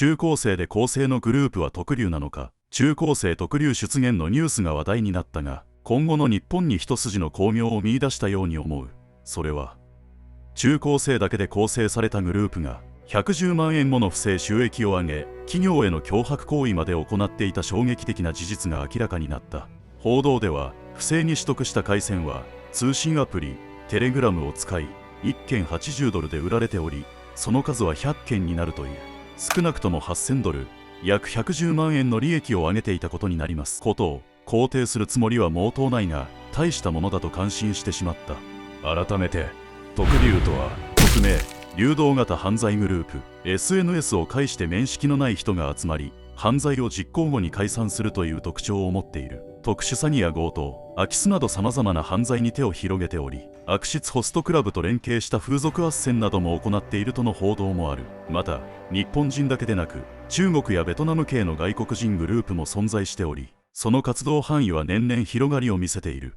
中高生で構成のグループは特流なのか。中高生特流出現のニュースが話題になったが、今後の日本に一筋の光明を見出したように思う。それは中高生だけで構成されたグループが110万円もの不正収益を上げ、企業への脅迫行為まで行っていた衝撃的な事実が明らかになった。報道では、不正に取得した回線は通信アプリテレグラムを使い1件$80で売られており、その数は100件になるという。少なくとも$8000、約110万円の利益を上げていたことになりますことを肯定するつもりは毛頭ないが、大したものだと感心してしまった。改めて特流とは、匿名流動型犯罪グループ SNS を介して面識のない人が集まり、犯罪を実行後に解散するという特徴を持っている。特殊詐欺や強盗、空き巣など様々な犯罪に手を広げており、悪質ホストクラブと連携した風俗斡旋なども行っているとの報道もある。また日本人だけでなく、中国やベトナム系の外国人グループも存在しており、その活動範囲は年々広がりを見せている。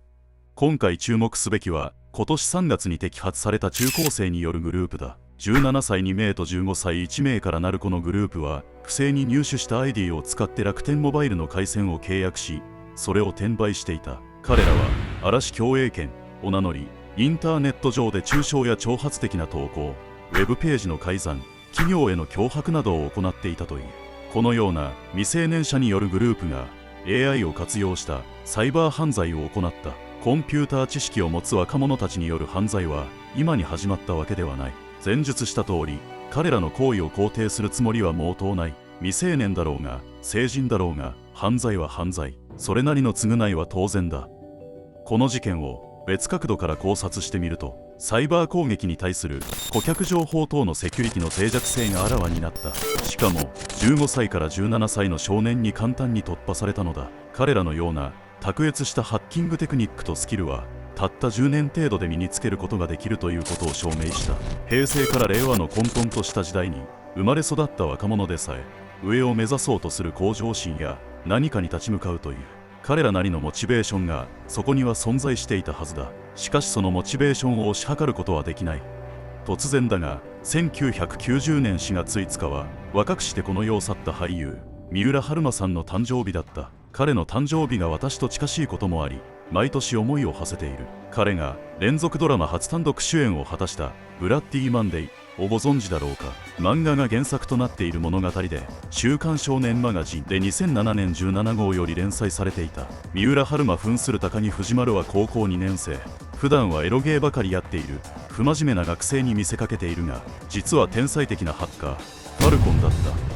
今回注目すべきは、今年3月に摘発された中高生によるグループだ。17歳2名と15歳1名からなるこのグループは、不正に入手した ID を使って楽天モバイルの回線を契約し、それを転売していた。彼らは嵐共栄圏を名乗り、インターネット上で中傷や挑発的な投稿、ウェブページの改ざん、企業への脅迫などを行っていたという。このような未成年者によるグループが AI を活用したサイバー犯罪を行った。コンピューター知識を持つ若者たちによる犯罪は今に始まったわけではない。前述した通り、彼らの行為を肯定するつもりは毛頭ない。未成年だろうが成人だろうが、犯罪は犯罪、それなりの償いは当然だ。この事件を別角度から考察してみると、サイバー攻撃に対する顧客情報等のセキュリティの脆弱性があらわになった。しかも15歳から17歳の少年に簡単に突破されたのだ。彼らのような卓越したハッキングテクニックとスキルはたった10年程度で身につけることができるということを証明した。平成から令和の混沌とした時代に生まれ育った若者でさえ、上を目指そうとする向上心や何かに立ち向かうという彼らなりのモチベーションがそこには存在していたはずだ。しかしそのモチベーションを推し量ることはできない。突然だが、1990年4月5日は若くしてこの世を去った俳優三浦春馬さんの誕生日だった。彼の誕生日が私と近しいこともあり、毎年思いを馳せている。彼が連続ドラマ初単独主演を果たしたブラッディ・マンデーをご存知だろうか。漫画が原作となっている物語で、週刊少年マガジンで2007年17号より連載されていた。三浦春馬扮する高木藤丸は高校2年生。普段はエロゲーばかりやっている不真面目な学生に見せかけているが、実は天才的なハッカーファルコンだった。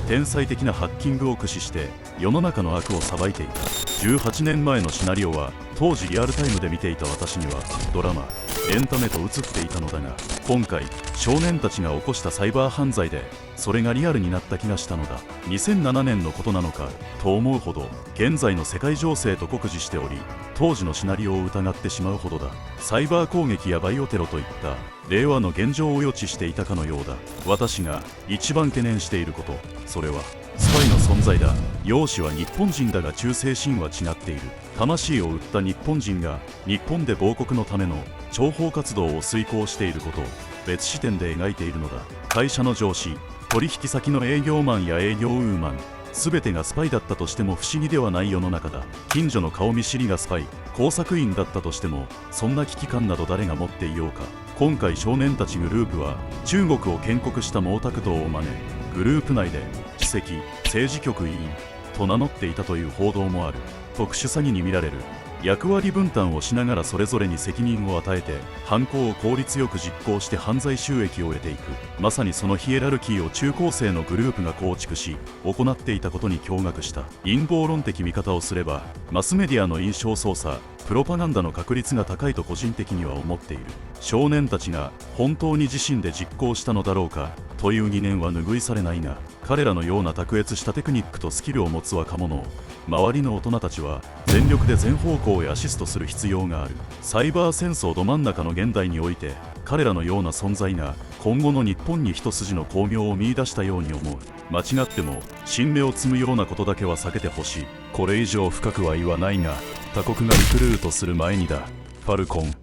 天才的なハッキングを駆使して世の中の悪を裁いていた。18年前のシナリオは当時リアルタイムで見ていた私にはドラマ、エンタメと映っていたのだが、今回少年たちが起こしたサイバー犯罪でそれがリアルになった気がしたのだ。2007年のことなのかと思うほど現在の世界情勢と酷似しており、当時のシナリオを疑ってしまうほどだ。サイバー攻撃やバイオテロといった令和の現状を予知していたかのようだ。私が一番懸念していること、それはスパイの存在だ。容姿は日本人だが忠誠心は違っている。魂を売った日本人が日本で亡国のための諜報活動を遂行していることを別視点で描いているのだ。会社の上司、取引先の営業マンや営業ウーマン、全てがスパイだったとしても不思議ではない世の中だ。近所の顔見知りがスパイ、工作員だったとしてもそんな危機感など誰が持っていようか。今回少年たちグループは中国を建国した毛沢東を真似、グループ内で主席、政治局委員と名乗っていたという報道もある。特殊詐欺に見られる役割分担をしながらそれぞれに責任を与えて犯行を効率よく実行して犯罪収益を得ていく、まさにそのヒエラルキーを中高生のグループが構築し行っていたことに驚愕した。陰謀論的見方をすればマスメディアの印象操作、プロパガンダの確率が高いと個人的には思っている。少年たちが本当に自身で実行したのだろうかという疑念は拭いされないが、彼らのような卓越したテクニックとスキルを持つ若者を周りの大人たちは全力で全方向へアシストする必要がある。サイバー戦争ど真ん中の現代において彼らのような存在が今後の日本に一筋の光明を見出したように思う。間違っても新芽を摘むようなことだけは避けてほしい。これ以上深くは言わないが、他国がリクルートする前にだ。ファルコン